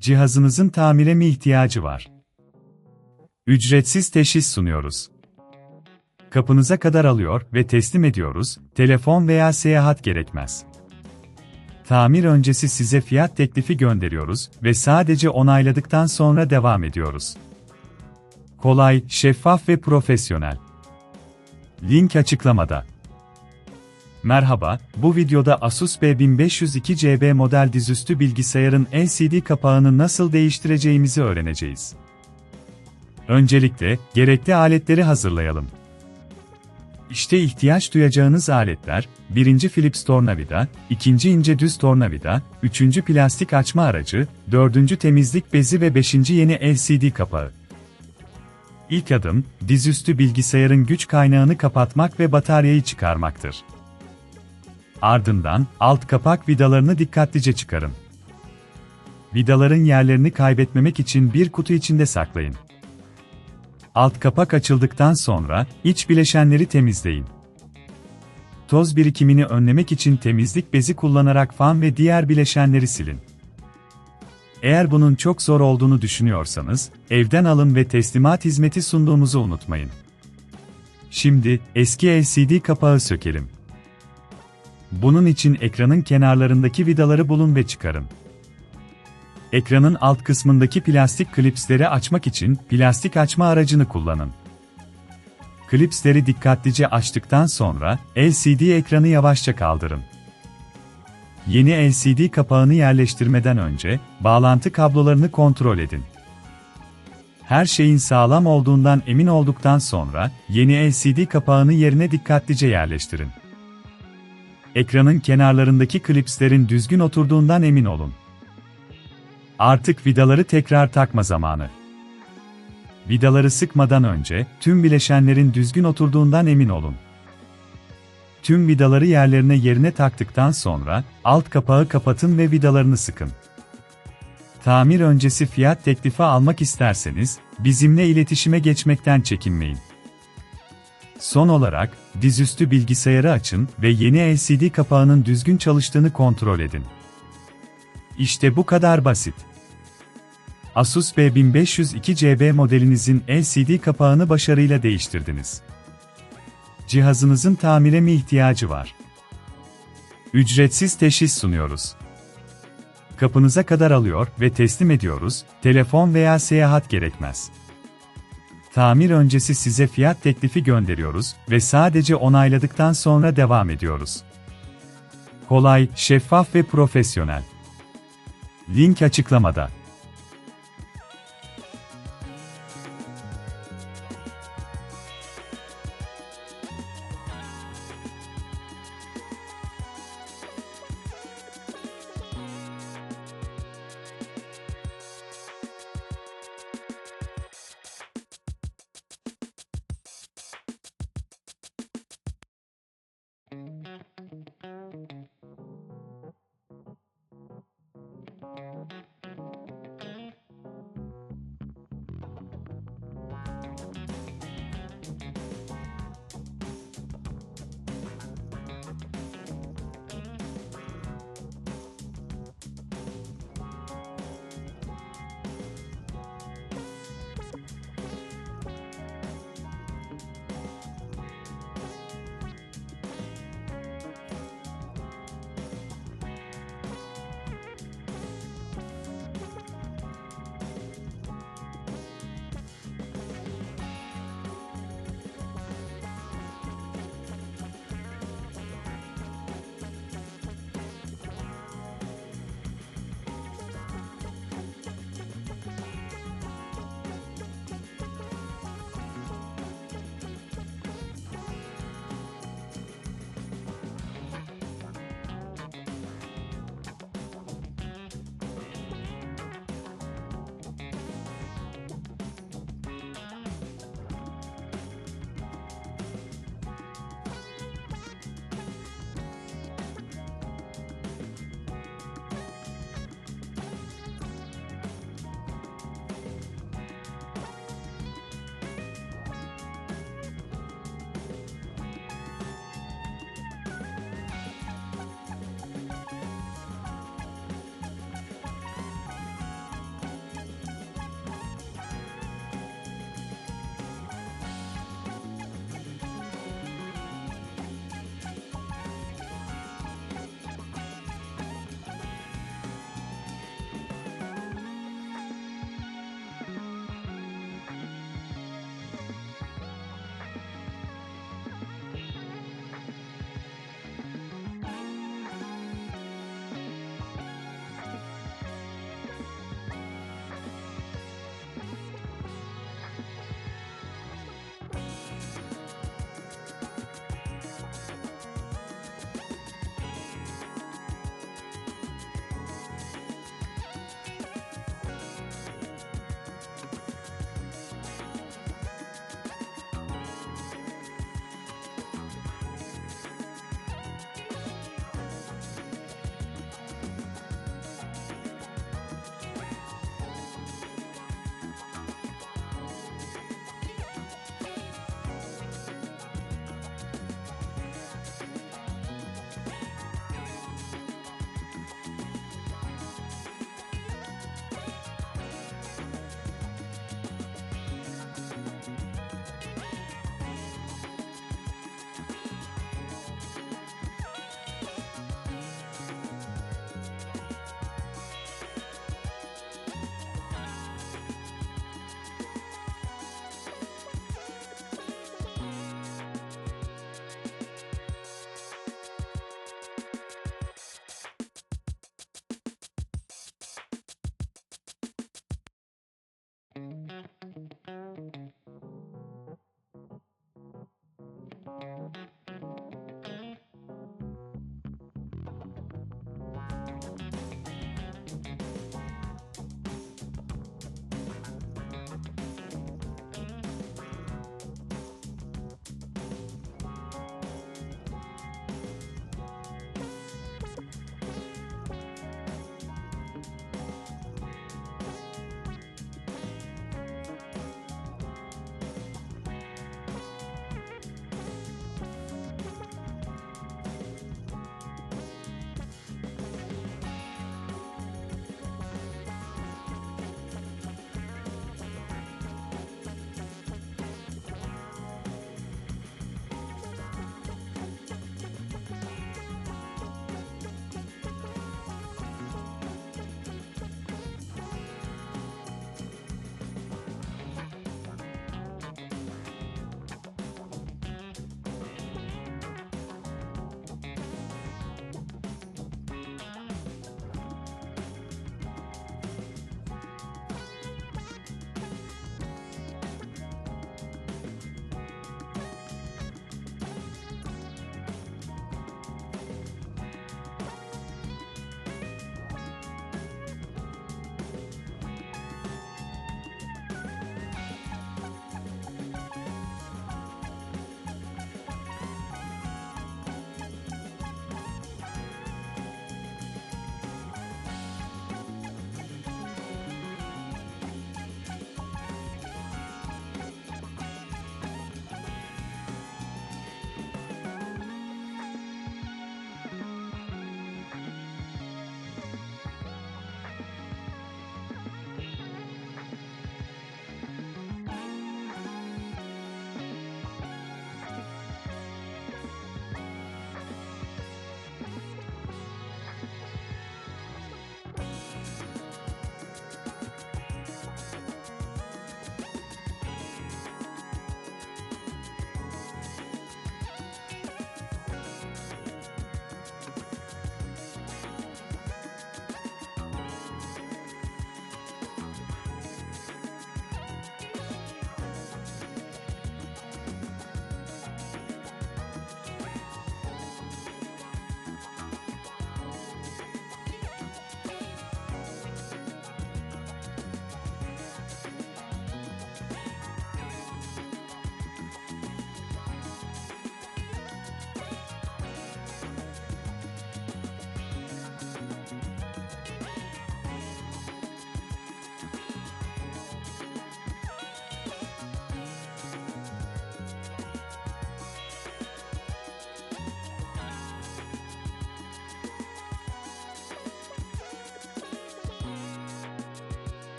Cihazınızın tamire mi ihtiyacı var? Ücretsiz teşhis sunuyoruz. Kapınıza kadar alıyor ve teslim ediyoruz, telefon veya seyahat gerekmez. Tamir öncesi size fiyat teklifi gönderiyoruz ve sadece onayladıktan sonra devam ediyoruz. Kolay, şeffaf ve profesyonel. Link açıklamada. Merhaba, bu videoda Asus B1502CB model dizüstü bilgisayarın LCD kapağını nasıl değiştireceğimizi öğreneceğiz. Öncelikle, gerekli aletleri hazırlayalım. İşte ihtiyaç duyacağınız aletler: 1. Philips tornavida, 2. ince düz tornavida, 3. plastik açma aracı, 4. temizlik bezi ve 5. yeni LCD kapağı. İlk adım, dizüstü bilgisayarın güç kaynağını kapatmak ve bataryayı çıkarmaktır. Ardından, alt kapak vidalarını dikkatlice çıkarın. Vidaların yerlerini kaybetmemek için bir kutu içinde saklayın. Alt kapak açıldıktan sonra, iç bileşenleri temizleyin. Toz birikimini önlemek için temizlik bezi kullanarak fan ve diğer bileşenleri silin. Eğer bunun çok zor olduğunu düşünüyorsanız, evden alın ve teslimat hizmeti sunduğumuzu unutmayın. Şimdi, eski LCD kapağı sökelim. Bunun için ekranın kenarlarındaki vidaları bulun ve çıkarın. Ekranın alt kısmındaki plastik klipsleri açmak için plastik açma aracını kullanın. Klipsleri dikkatlice açtıktan sonra LCD ekranı yavaşça kaldırın. Yeni LCD kapağını yerleştirmeden önce bağlantı kablolarını kontrol edin. Her şeyin sağlam olduğundan emin olduktan sonra yeni LCD kapağını yerine dikkatlice yerleştirin. Ekranın kenarlarındaki klipslerin düzgün oturduğundan emin olun. Artık vidaları tekrar takma zamanı. Vidaları sıkmadan önce tüm bileşenlerin düzgün oturduğundan emin olun. Tüm vidaları yerine taktıktan sonra alt kapağı kapatın ve vidalarını sıkın. Tamir öncesi fiyat teklifi almak isterseniz bizimle iletişime geçmekten çekinmeyin. Son olarak, dizüstü bilgisayarı açın ve yeni LCD kapağının düzgün çalıştığını kontrol edin. İşte bu kadar basit. Asus B1502CB modelinizin LCD kapağını başarıyla değiştirdiniz. Cihazınızın tamire mi ihtiyacı var? Ücretsiz teşhis sunuyoruz. Kapınıza kadar alıyor ve teslim ediyoruz, telefon veya seyahat gerekmez. Tamir öncesi size fiyat teklifi gönderiyoruz ve sadece onayladıktan sonra devam ediyoruz. Kolay, şeffaf ve profesyonel. Link açıklamada.